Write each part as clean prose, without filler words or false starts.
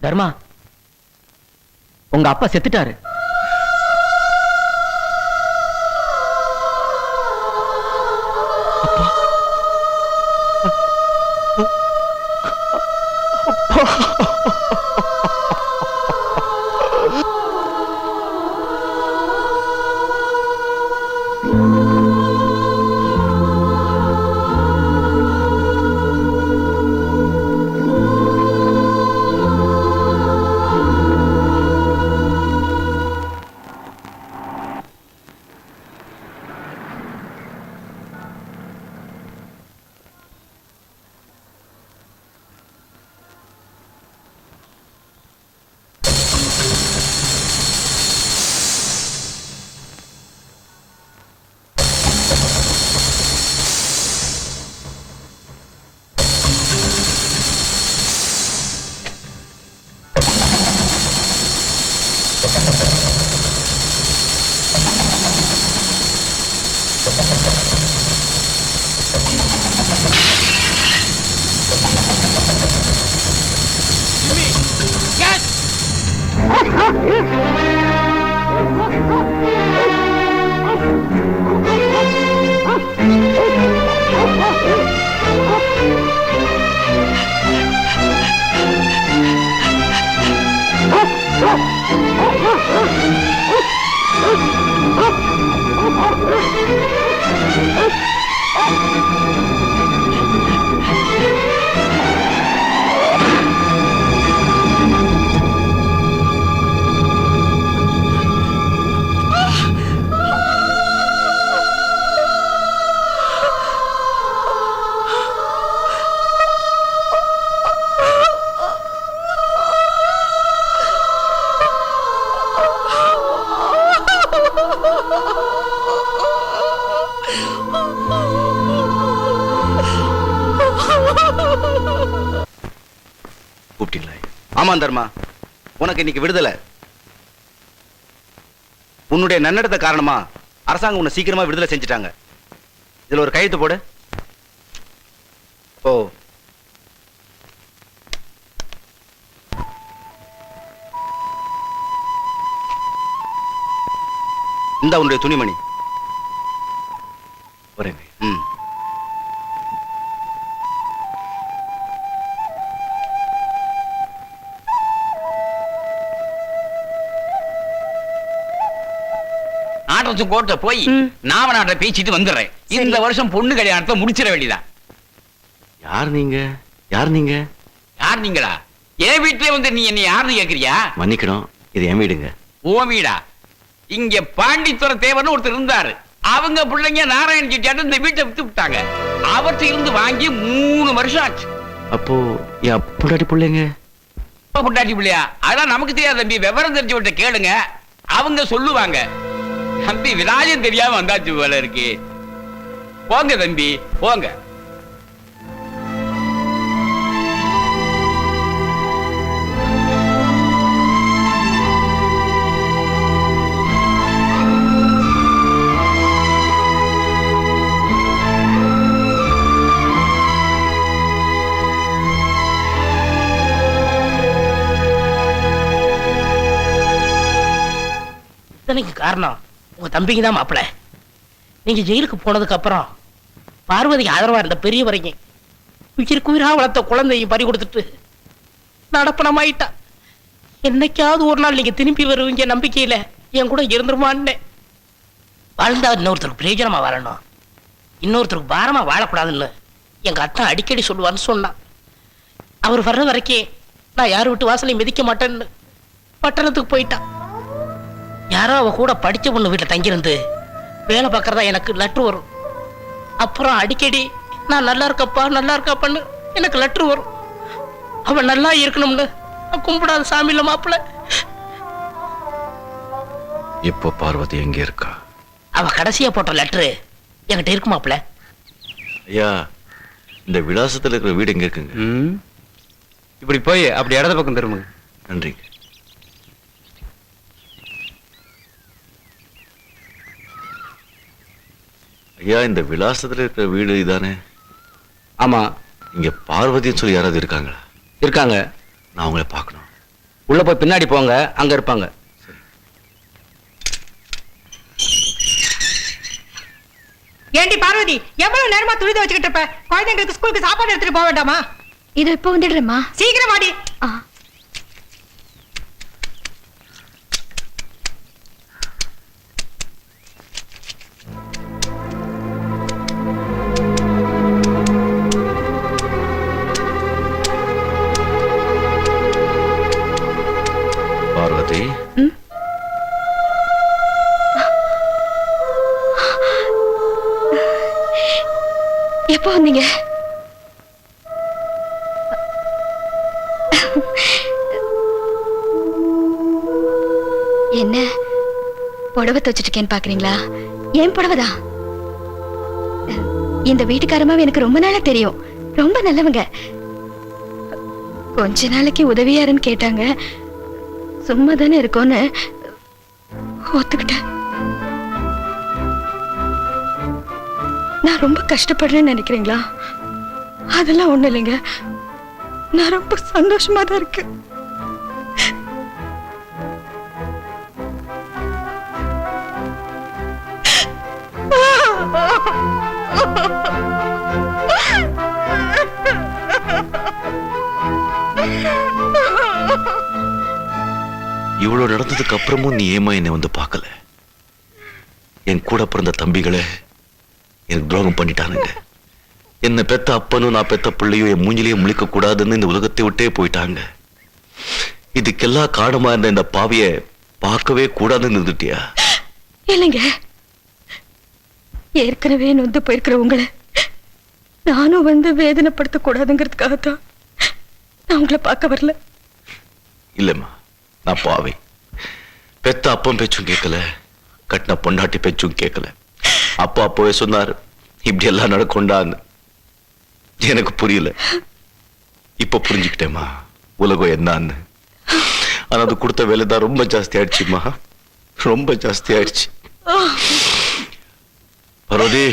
தர்மா, உங்க அப்பா செத்துட்டாரு. ஆமா தர்மா, உனக்கு இன்னைக்கு விடுதலை. உன்னுடைய நன்னடத்தை காரணமா அரசாங்கம் உன்னை சீக்கிரமா விடுதலை செஞ்சுட்டாங்க. இதுல ஒரு கையெழுத்து போடு. ஓ, இந்த உன்னுடைய துணிமணி. வரேங்க. கோட்டை போய் நாவநாட்டை பேசிட்டு வந்துடுறேன். இந்த வருஷம் பொண்ணு கல்யாணத்தை முடிச்சிட வேண்டியதான். யார் நீங்க? யார் நீங்க? யார் நீங்களா? என் வீட்டுல வந்து நீ என்ன யாருன்னு கேக்குறியா? மன்னிக்கணும், இது என் வீடுங்க. ஓ வீடா? இங்க பாண்டித்துறை தேவர்னு ஒருத்தர் இருந்தாரு. அவங்க பிள்ளைங்க நாராயண செட்டியாட்டு இந்த வீட்டை வித்து விட்டாங்க. அவர்கிட்ட இருந்து வாங்கி 3 வருஷம் ஆச்சு. அப்போ என் பொண்டாட்டி பிள்ளைங்க? பொண்டாட்டி பிள்ளையா? அதான் நமக்கு தெரியாது தம்பி. விவரம் தெரிஞ்சவட்ட கேளுங்க, அவங்க சொல்லுவாங்க. தம்பி விராஜம் தெரியாம வந்தாச்சு போல இருக்கு. போங்க தம்பி போங்க. இத்தனைக்கு காரணம் உங்க தம்பிக்கு தான் மாப்பிள்ள. நீங்க ஜெயிலுக்கு போனதுக்கு அப்புறம் பார்வதிக்கு ஆதரவா இருந்த பெரிய வரைக்கும் உயிருக்கு உயிரா வளர்த்த குழந்தையும் பறி கொடுத்துட்டு நடப்பணமாயிட்டா. என்னைக்காவது ஒரு நாள் நீங்க திரும்பி வருவீங்க நம்பிக்கையில என் கூட இருந்துருமான்னு. வாழ்ந்தா இன்னொருத்தருக்கு பிரயோஜனமா வாழணும், இன்னொருத்தருக்கு பாரமா வாழக்கூடாதுன்னு எங்க அத்தா அடிக்கடி சொல்லுவான்னு சொன்னான். அவர் வர்ற வரைக்கும் நான் யார் விட்டு வாசலையும் மிதிக்க மாட்டேன்னு பட்டணத்துக்கு போயிட்டான். யாரோ அவ கூட படிச்ச பொண்ணு வீட்டுல தங்கியிருந்து வேலை பார்க்கறதா எனக்கு லெட்டர் வரும். அப்புறம் அடிக்கடி நான் நல்லா இருக்காப்பான்னு எனக்கு லெட்டர் வரும். அவன் நல்லா இருக்கணும்னு கும்பிடாத சாமி இல்ல மாப்பிள்ள. இப்போ பார்வதி எங்க இருக்கா? அவ கடைசியா போட்ட லெட்டரு என்கிட்ட இருக்கு மாப்பிள்ள. ஐயா, இந்த விலாசத்துல இருக்கிற வீடு எங்க இருக்குங்க? இப்படி போய் அப்படி இடது பக்கம் திரும்புங்க. நன்றிங்க. ஐயா, இந்த விலாசத்துல இருக்கிற வீடு இதானே? ஆமா. இங்க பார்வதின்னு சொல்லி யாராவது இருக்காங்களா? இருக்காங்க. நான் உங்களை பார்க்கணும். உள்ள போய் பின்னாடி போங்க, அங்க இருப்பாங்க. ஏண்டி பார்வதி, எவ்வளவு நேரமா துணி துவைச்சுக்கிட்டு இருப்ப? குழந்தைங்களுக்கு ஸ்கூலுக்கு சாப்பாடு எடுத்துட்டு போக வேண்டாமா? இது இப்ப வந்துடுறேம்மா. சீக்கிரம் வாடி. பார்வதி, எப்போ வந்தீங்க? என்ன புடவை துவச்சிட்டு இருக்கேன்னு பாக்குறீங்களா? ஏன் புடவைதான். இந்த வீட்டுக்காரமாவை எனக்கு ரொம்ப நாளா தெரியும். ரொம்ப நல்லவங்க. கொஞ்ச நாளைக்கு உதவியாருன்னு கேட்டாங்க. சும்மா தானே இருக்கோன்னு ஒத்துக்கிட்டேன். நான் ரொம்ப கஷ்டப்படுறேன்னு நினைக்கிறீங்களா? அதெல்லாம் ஒண்ணு இல்லைங்க. நான் ரொம்ப சந்தோஷமா தான் இருக்கேன். இவ்வளவு நடந்ததுக்கு அப்புறமும் நீ ஏமா என்னை வந்து பார்க்கல? என் கூட பிறந்த தம்பிகளை எனக்கு துரோகம் பண்ணிட்டானுங்க. என்ன பெத்த அப்பனும் நான் பெத்த பிள்ளையும் என் மூஞ்சிலேயே முழிக்க கூடாதுன்னு இந்த உலகத்தை விட்டே போயிட்டாங்க. இதுக்கெல்லாம் காரணமா இருந்த இந்த பாவிய பார்க்கவே கூடாதுன்னு இருந்துட்டியா? இல்லைங்க, ஏற்கனவே நொந்து போயிருக்கிற உங்களை நானும் வந்து வேதனைப்படுத்த கூடாதுங்கிறதுக்காகத்தான் நான் உங்களை பார்க்க வரல. இல்லம்மா, நான் பாவி. பெத்த அப்பன் பேச்சும் கேட்கல, கட்டின பொண்டாட்டி பேச்சும் கேட்கல. அப்பா அப்பவே சொன்னாரு இப்படி எல்லாம் நடக்கும்டான்னு. எனக்கு புரியல. இப்ப புரிஞ்சுக்கிட்டேம்மா உலகம் என்னன்னு. ஆனா அது கொடுத்த வேலை தான் ரொம்ப ஜாஸ்தி ஆயிடுச்சுமா, ரொம்ப ஜாஸ்தி ஆயிடுச்சு. பர்வதி,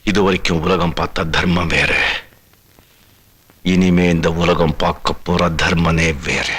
இது வரைக்கும் உலகம் பார்த்த தர்மம் வேற. இனிமே இந்த உலகம் பார்க்க போற தர்மனே வேற.